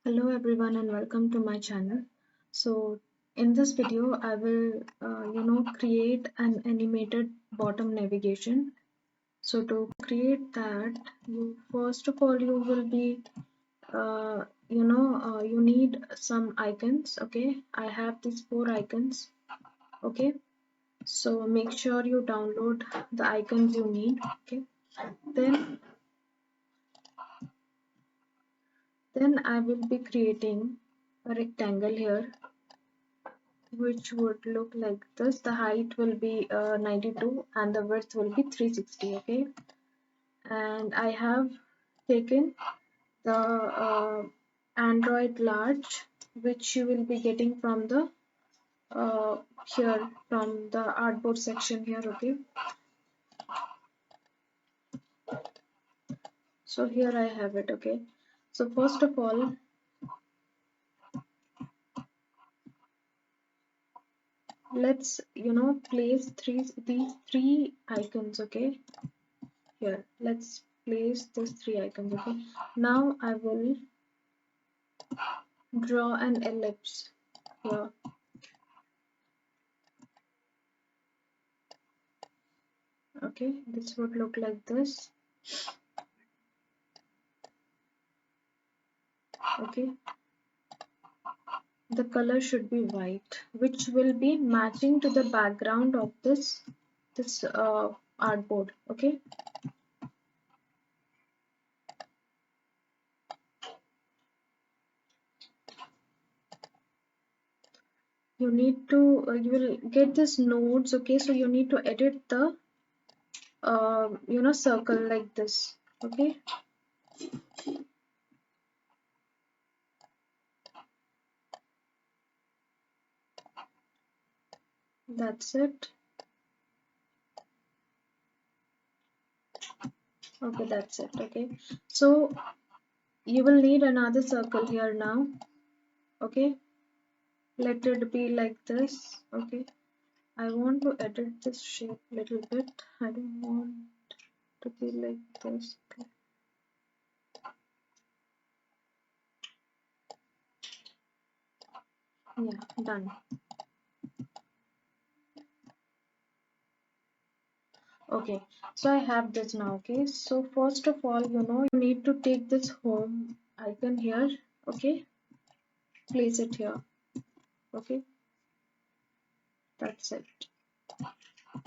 Hello everyone and welcome to my channel. So in this video I will create an animated bottom navigation. So to create that, you first of all you will be you need some icons. Okay, I have these 4 icons. Okay, so make sure you download the icons you need. Okay, then I will be creating a rectangle here which would look like this. The height will be 92 and the width will be 360. Okay, and I have taken the Android large, which you will be getting from the here from the artboard section here. Okay, so here I have it. Okay, so first of all, let's place these three icons. Okay, here let's place these 3 icons. Okay, now I will draw an ellipse here. Okay, this would look like this. Okay, the color should be white, which will be matching to the background of this artboard. Okay, you need to you will get this nodes. Okay, so you need to edit the circle like this. Okay, that's it. Okay, that's it. Okay, so you will need another circle here now. Okay, let it be like this. Okay, I want to edit this shape little bit. I don't want to be like this. Okay. Yeah, done. Okay, so I have this now. Okay, so first of all, you need to take this home icon here. Okay, place it here. Okay, that's it.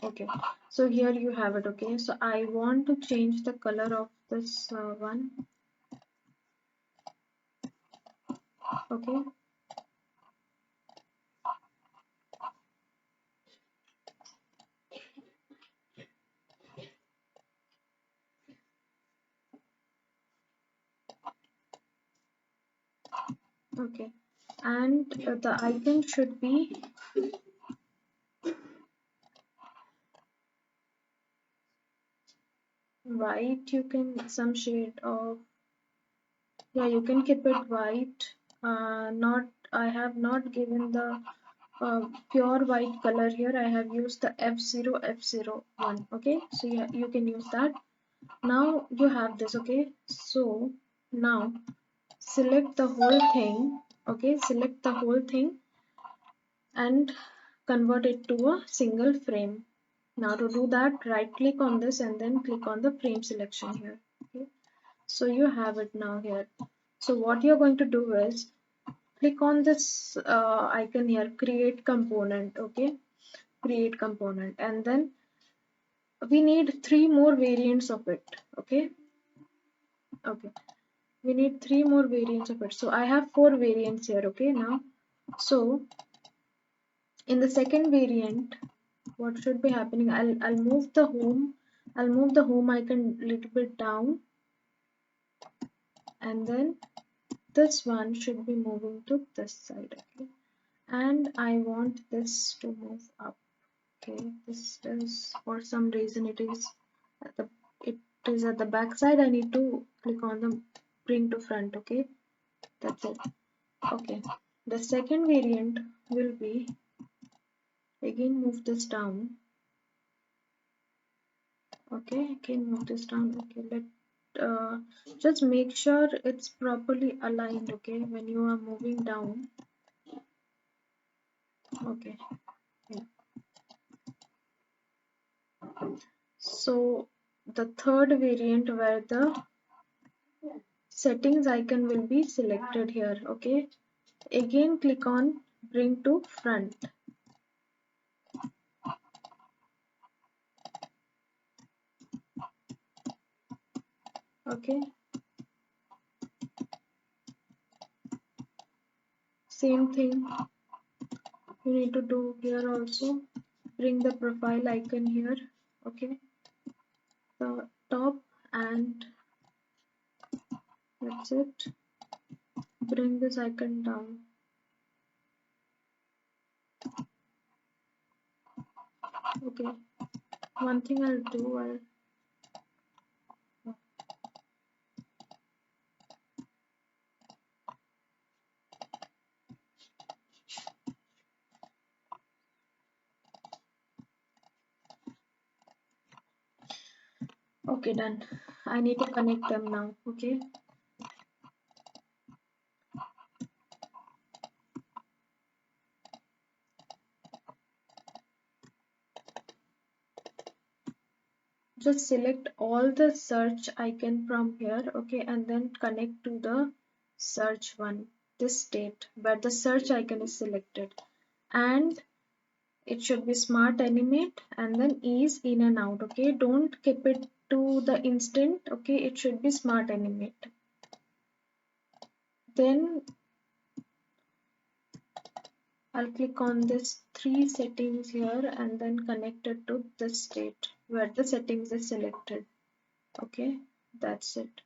Okay, so here you have it. Okay, so I want to change the color of this one. Okay, okay, and the icon should be white. You can some shade of, yeah, you can keep it white. Not, I have not given the pure white color here. I have used the F01. Okay, so yeah, you can use that. Now you have this. Okay, so now select the whole thing. Okay, select the whole thing and convert it to a single frame. Now to do that, right click on this and then click on the frame selection here. Okay, so you have it now here. So what you're going to do is click on this icon here, create component. Okay, create component, and then we need 3 more variants of it. Okay, okay, we need 3 more variants of it. So I have 4 variants here. Okay, now so in the second variant, what should be happening, I'll move the home, I'll move the home icon a little bit down, and then this one should be moving to this side. Okay, and I want this to move up. Okay, this is, for some reason it is at the, it is at the back side. I need to click on the bring to front. Okay, that's it. Okay, the second variant will be, again move this down. Okay, again move this down. Okay, let just make sure it's properly aligned, okay, when you are moving down. Okay, yeah. So the third variant where the settings icon will be selected here, okay. Again click on bring to front. Okay, same thing you need to do here also. Bring the profile icon here, okay, the top, and that's it. Bring this icon down. Okay, one thing I'll do, okay, done. I need to connect them now, okay. Just select all the search icon from here, okay, and then connect to the search one, this state where the search icon is selected, and it should be smart animate and then ease in and out, okay. Don't keep it to the instant, okay, it should be smart animate. Then I'll click on this three settings here and then connect it to this state where the settings is selected, okay. That's it,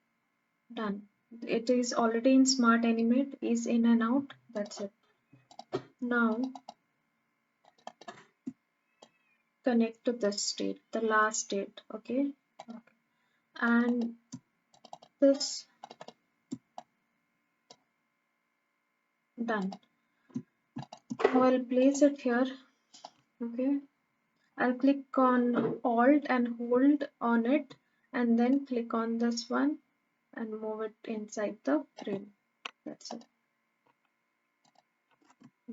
done. It is already in smart animate, is in and out, that's it. Now connect to this state, the last state, okay, and this, done. Now I'll place it here, okay. I'll click on alt and hold on it and then click on this one and move it inside the frame. That's it,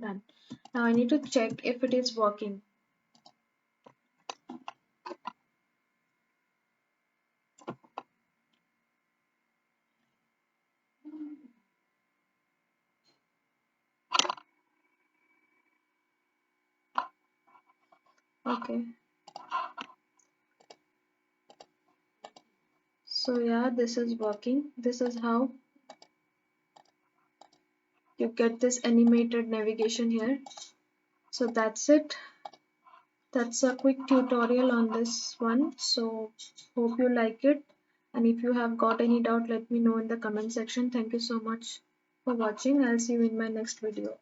done. Now I need to check if it is working. Okay, so yeah, this is working. This is how you get this animated navigation here. So that's it. That's a quick tutorial on this one. So hope you like it. And if you have got any doubt, let me know in the comment section. Thank you so much for watching. I'll see you in my next video.